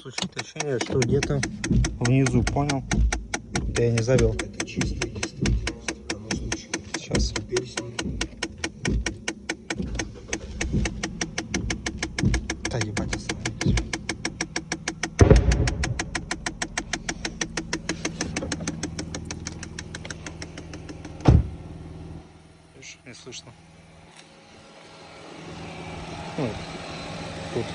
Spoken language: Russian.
случилось ощущение, что где-то внизу, понял? Да я не завел. Это чистая действительность. Оно случилось. Сейчас. Пересмотри. Да ебать, остановись. Видишь, не слышно. Ну, тут.